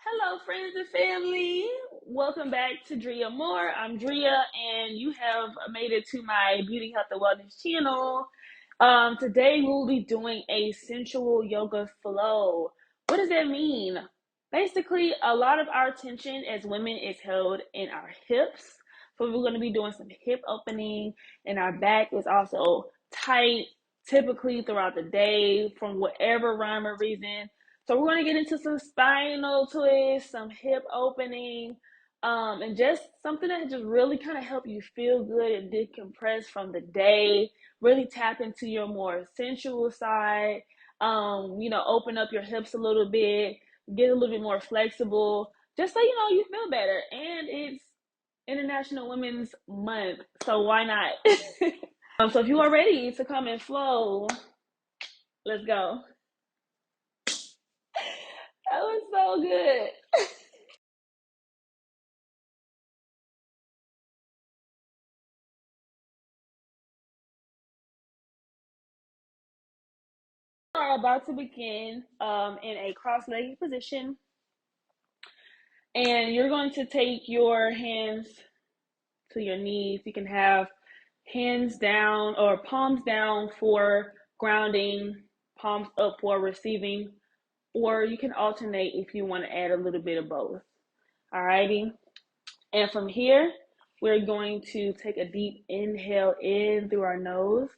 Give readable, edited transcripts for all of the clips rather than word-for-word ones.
Hello, friends and family. Welcome back to Drea More. I'm Drea, and you have made it to my Beauty, Health, and Wellness channel. Today, we'll be doing a sensual yoga flow. What does that mean? Basically, a lot of our attention as women is held in our hips. So, we're going to be doing some hip opening, and our back is also tight, typically throughout the day, from whatever rhyme or reason. So we're going to get into some spinal twists, some hip opening, and just something that just really kind of help you feel good and decompress from the day. Really tap into your more sensual side. Open up your hips a little bit, get a little bit more flexible, just so you feel better. And it's International Women's Month, so why not? So if you are ready to come and flow, let's go. That was so good. Are about to begin in a cross-legged position, and you're going to take your hands to your knees. You can have hands down or palms down for grounding, palms up for receiving, or you can alternate if you want to add a little bit of both. Alrighty, and from here we're going to take a deep inhale in through our nose.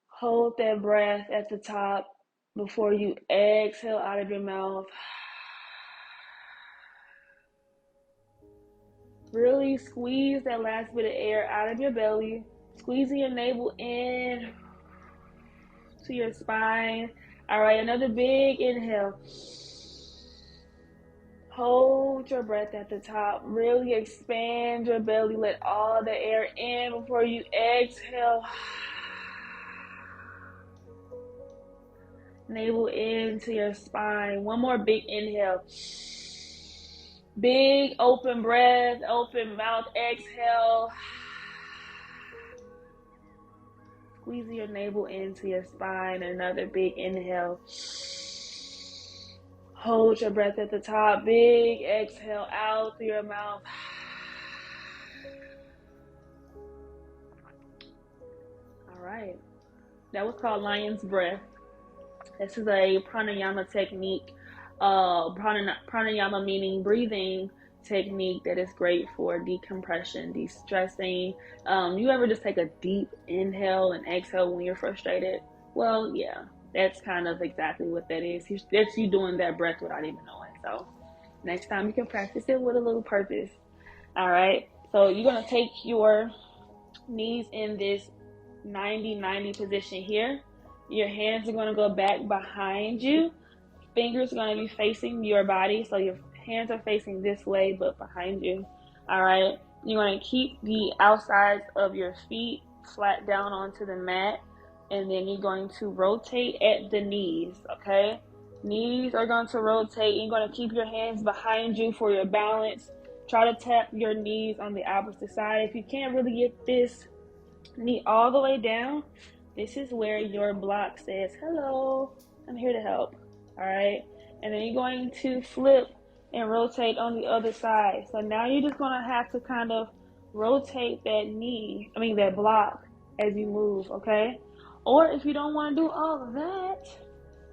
Hold that breath at the top before you exhale out of your mouth. Really squeeze that last bit of air out of your belly. Squeezing your navel in to your spine. All right, another big inhale. Hold your breath at the top. Really expand your belly. Let all the air in before you exhale. Navel into your spine. One more big inhale. Big open breath, open mouth, exhale. Squeeze your navel into your spine. Another big inhale. Hold your breath at the top. Big exhale out through your mouth. All right. That was called lion's breath. This is a pranayama technique. Pranayama meaning breathing technique that is great for decompression, de-stressing. You ever just take a deep inhale and exhale when you're frustrated? Well, yeah, that's kind of exactly what that is. That's you doing that breath without even knowing. So next time you can practice it with a little purpose. All right. So you're going to take your knees in this 90-90 position here. Your hands are going to go back behind you. Fingers are going to be facing your body, so your hands are facing this way but behind you. All right, you're going to keep the outsides of your feet flat down onto the mat, and then you're going to rotate at the knees. Okay, knees are going to rotate. You're going to keep your hands behind you for your balance. Try to tap your knees on the opposite side. If you can't really get this knee all the way down, this is where your block says, hello, I'm here to help. All right, and then you're going to flip and rotate on the other side. So now you're just going to have to kind of rotate that block as you move. Okay, or if you don't want to do all of that,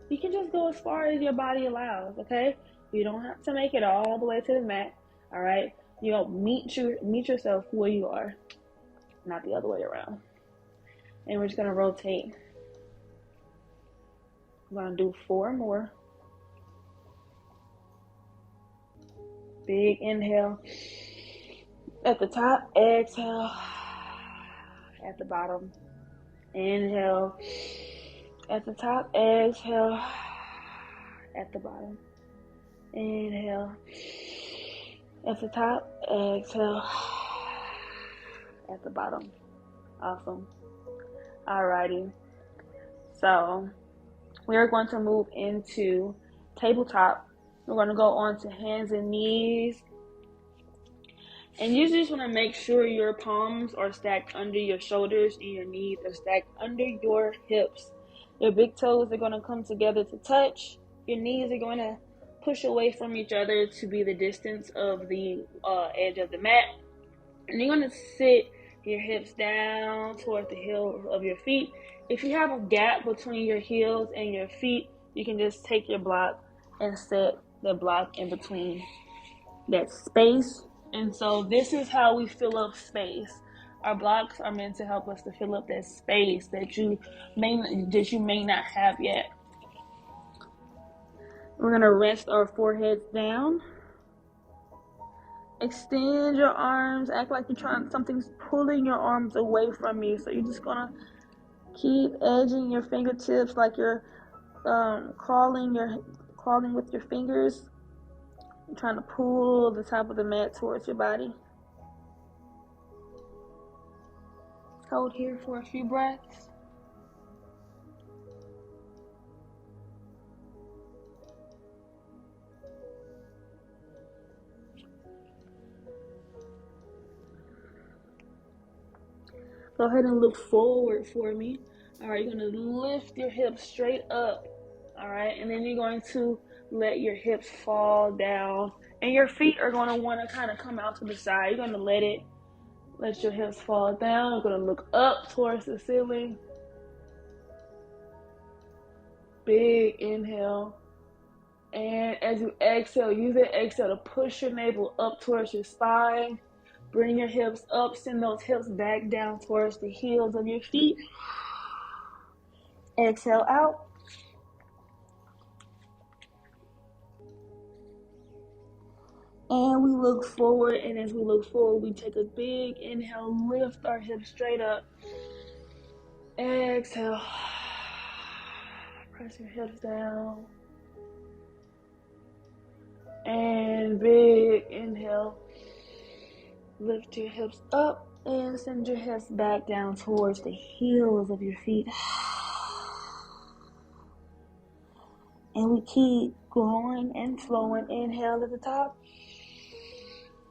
you can just go as far as your body allows. Okay, you don't have to make it all the way to the mat. All right, meet yourself where you are, not the other way around. And we're just going to rotate. I'm going to do 4 more. Big inhale at the top, exhale at the bottom. Inhale at the top, exhale at the bottom. Inhale at the top, exhale at the bottom. Awesome. Alrighty. So we are going to move into tabletop. We're going to go on to hands and knees. And you just want to make sure your palms are stacked under your shoulders and your knees are stacked under your hips. Your big toes are going to come together to touch. Your knees are going to push away from each other to be the distance of the edge of the mat. And you're going to sit your hips down toward the heel of your feet. If you have a gap between your heels and your feet, you can just take your block and set the block in between that space. And so this is how we fill up space. Our blocks are meant to help us to fill up that space that you may not have yet. We're going to rest our foreheads down. Extend your arms. Act like something's pulling your arms away from you. So you're just going to keep edging your fingertips like you're crawling with your fingers. You're trying to pull the top of the mat towards your body. Hold here for a few breaths. Go ahead and look forward for me. All right, you're going to lift your hips straight up. All right, and then you're going to let your hips fall down. And your feet are going to want to kind of come out to the side. You're going to let your hips fall down. You're going to look up towards the ceiling. Big inhale. And as you exhale, use that exhale to push your navel up towards your spine. Bring your hips up, send those hips back down towards the heels of your feet. Exhale out. And we look forward, and as we look forward, we take a big inhale, lift our hips straight up. Exhale. Press your hips down. And big inhale. Lift your hips up and send your hips back down towards the heels of your feet. And we keep going and flowing. Inhale at the top.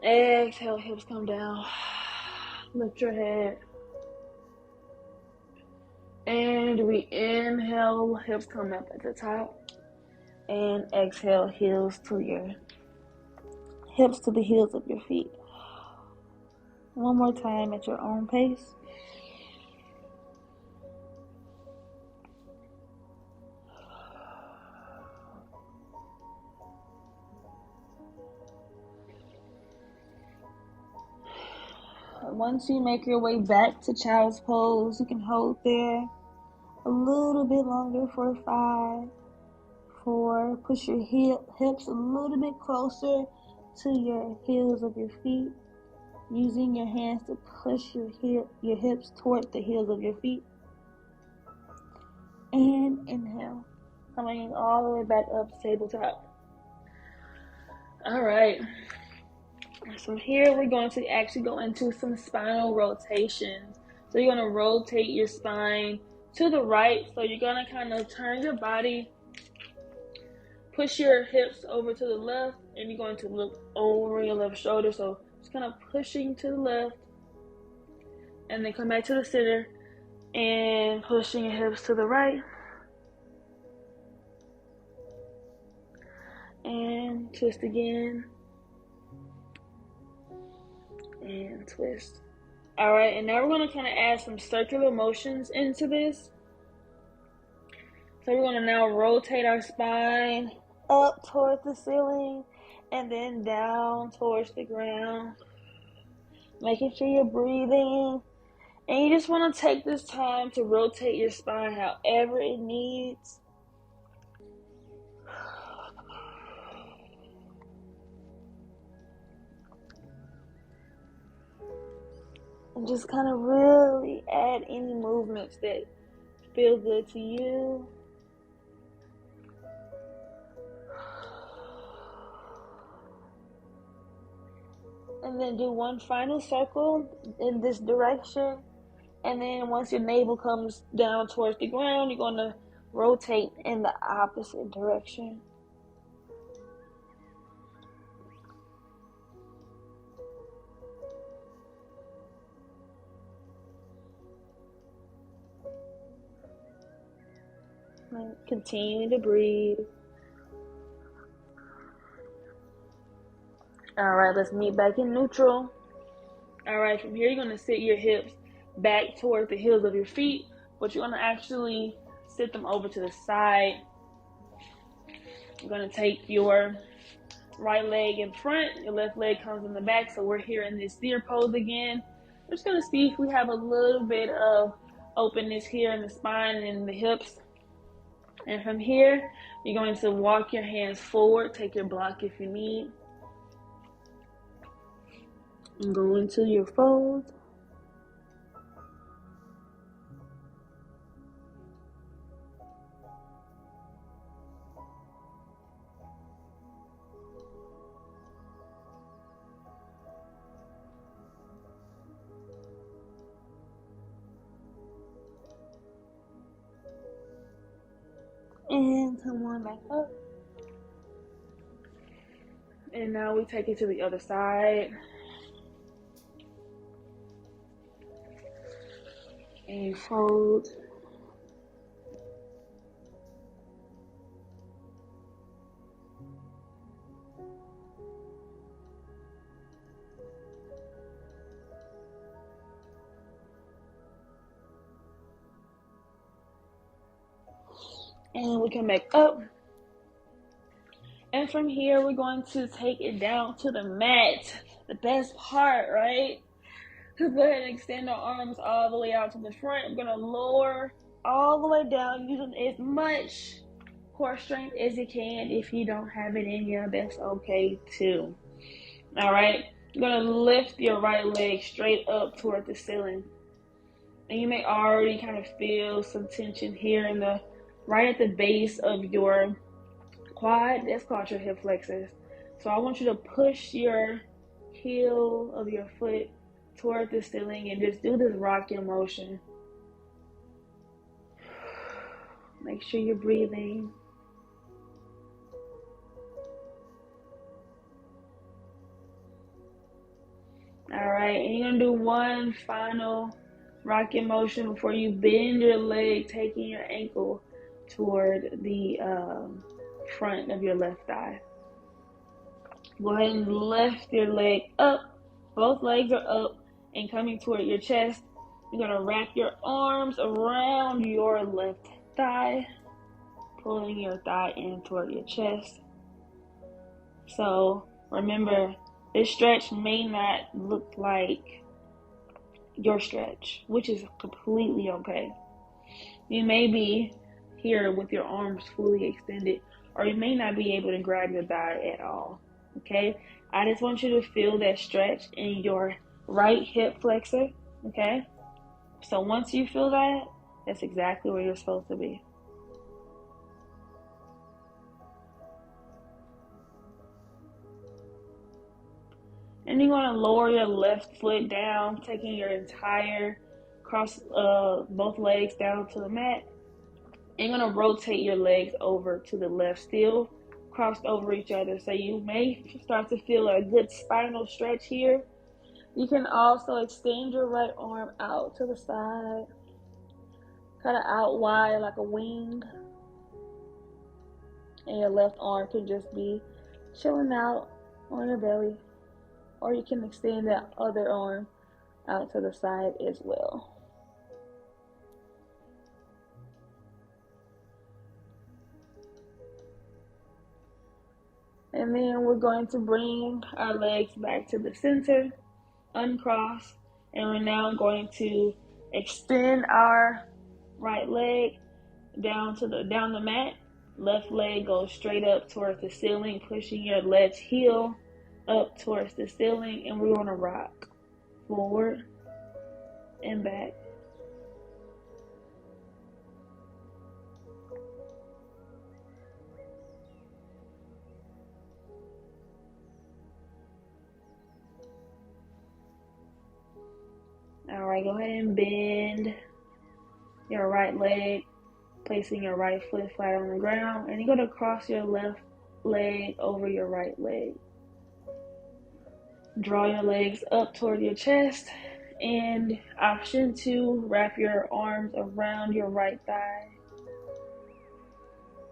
Exhale, hips come down. Lift your head. And we inhale, hips come up at the top. And exhale, hips to the heels of your feet. One more time at your own pace. Once you make your way back to child's pose, you can hold there a little bit longer for 5, 4. Push your hips a little bit closer to your heels of your feet, using your hands to push your hips toward the heels of your feet. And inhale, coming all the way back up to tabletop. All right. So here we're going to actually go into some spinal rotations. So you're going to rotate your spine to the right. So you're going to kind of turn your body, push your hips over to the left, and you're going to look over your left shoulder. So just kind of pushing to the left, and then come back to the center and pushing your hips to the right. And twist again. And twist. All right, and now we're going to kind of add some circular motions into this. So we're going to now rotate our spine up towards the ceiling and then down towards the ground. Making sure you're breathing. And you just want to take this time to rotate your spine however it needs. And just kind of really add any movements that feel good to you. And then do one final circle in this direction. And then once your navel comes down towards the ground, you're going to rotate in the opposite direction. And continue to breathe. All right, let's meet back in neutral. All right, from here, you're going to sit your hips back toward the heels of your feet, but you're going to actually sit them over to the side. You're going to take your right leg in front, your left leg comes in the back. So we're here in this deer pose again. We're just going to see if we have a little bit of openness here in the spine and in the hips. And from here, you're going to walk your hands forward, take your block if you need, and go into your fold. And come on back up. And now we take it to the other side. And you fold. And we come back up. And from here, we're going to take it down to the mat. The best part, right? So go ahead and extend our arms all the way out to the front. We're going to lower all the way down using as much core strength as you can. If you don't have it in you, that's okay too. All right. You're going to lift your right leg straight up toward the ceiling. And you may already kind of feel some tension here in the right at the base of your quad. That's called your hip flexors. So I want you to push your heel of your foot toward the ceiling and just do this rocking motion. Make sure you're breathing. All right, and you're gonna do one final rocking motion before you bend your leg, taking your ankle toward the front of your left thigh. Go ahead and lift your leg up. Both legs are up and coming toward your chest. You're gonna wrap your arms around your left thigh, pulling your thigh in toward your chest. So remember, this stretch may not look like your stretch, which is completely okay. You may be here with your arms fully extended, or you may not be able to grab your thigh at all. Okay, I just want you to feel that stretch in your right hip flexor. Okay, so once you feel that, that's exactly where you're supposed to be. And you're going to lower your left foot down, taking your entire both legs down to the mat. And you're going to rotate your legs over to the left, still crossed over each other. So you may start to feel a good spinal stretch here. You can also extend your right arm out to the side, kind of out wide like a wing. And your left arm can just be chilling out on your belly. Or you can extend that other arm out to the side as well. And then we're going to bring our legs back to the center, uncross, and we're now going to extend our right leg down the mat. Left leg goes straight up towards the ceiling, pushing your left heel up towards the ceiling, and we're going to rock forward and back. All right, go ahead and bend your right leg, placing your right foot flat on the ground, and you're going to cross your left leg over your right leg. Draw your legs up toward your chest, and option 2, wrap your arms around your right thigh,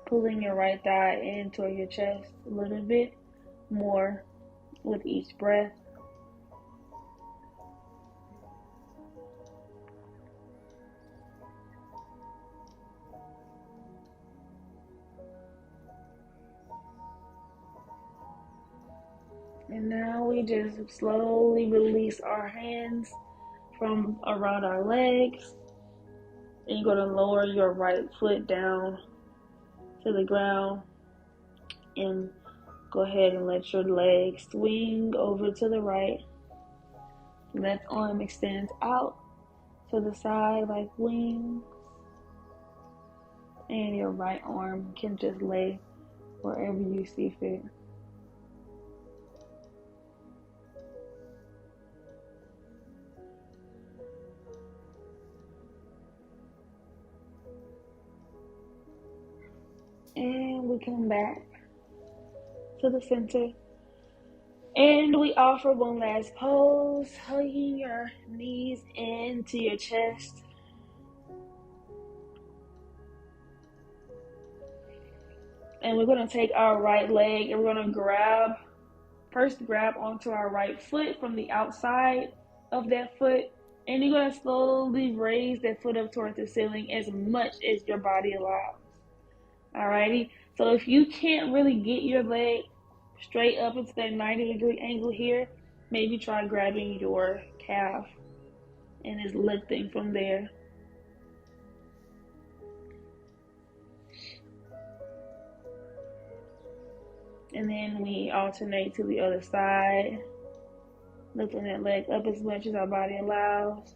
pulling your right thigh in toward your chest a little bit more. with each breath. And now we just slowly release our hands from around our legs. And you're going to lower your right foot down to the ground and go ahead and let your leg swing over to the right. Left arm extends out to the side like wings. And your right arm can just lay wherever you see fit. And we come back to the center. And we offer one last pose, hugging your knees into your chest. And we're going to take our right leg and we're going to first grab onto our right foot from the outside of that foot. And you're going to slowly raise that foot up towards the ceiling as much as your body allows. Alrighty? So if you can't really get your leg straight up into that 90-degree angle here, maybe try grabbing your calf and just lifting from there. And then we alternate to the other side, lifting that leg up as much as our body allows.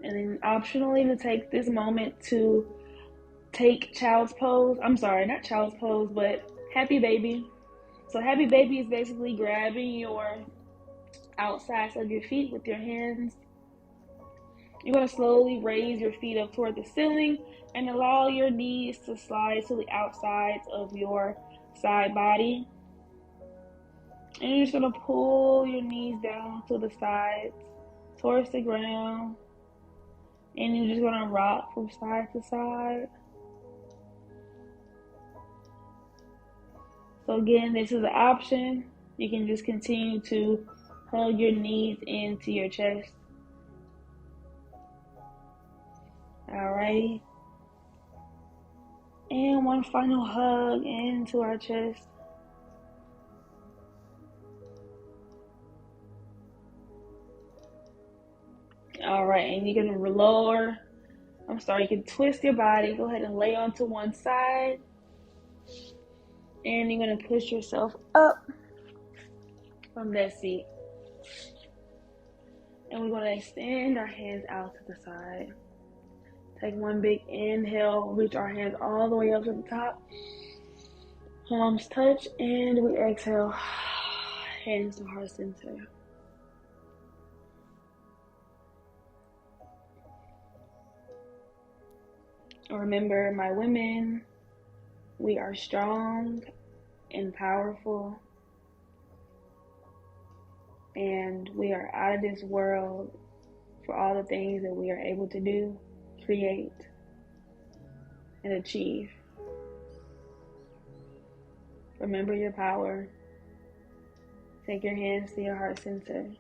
And then optionally to take this moment to take child's pose. I'm sorry, not child's pose, but happy baby. So happy baby is basically grabbing your outsides of your feet with your hands. You're going to slowly raise your feet up toward the ceiling and allow your knees to slide to the outsides of your side body. And you're just going to pull your knees down to the sides towards the ground. And you're just going to rock from side to side. So again, this is an option. You can just continue to hug your knees into your chest. Alrighty. And one final hug into our chest. Alright, and you're going to you can twist your body. Go ahead and lay onto one side. And you're going to push yourself up from that seat. And we're going to extend our hands out to the side. Take one big inhale, reach our hands all the way up to the top. Palms touch, and we exhale, hands to heart center. Remember, my women, we are strong and powerful, and we are out of this world for all the things that we are able to do, create, and achieve. Remember your power. Take your hands to your heart center.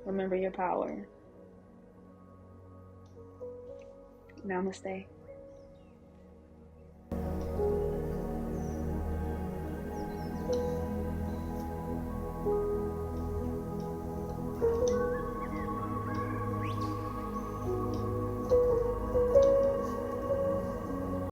Remember your power. Namaste.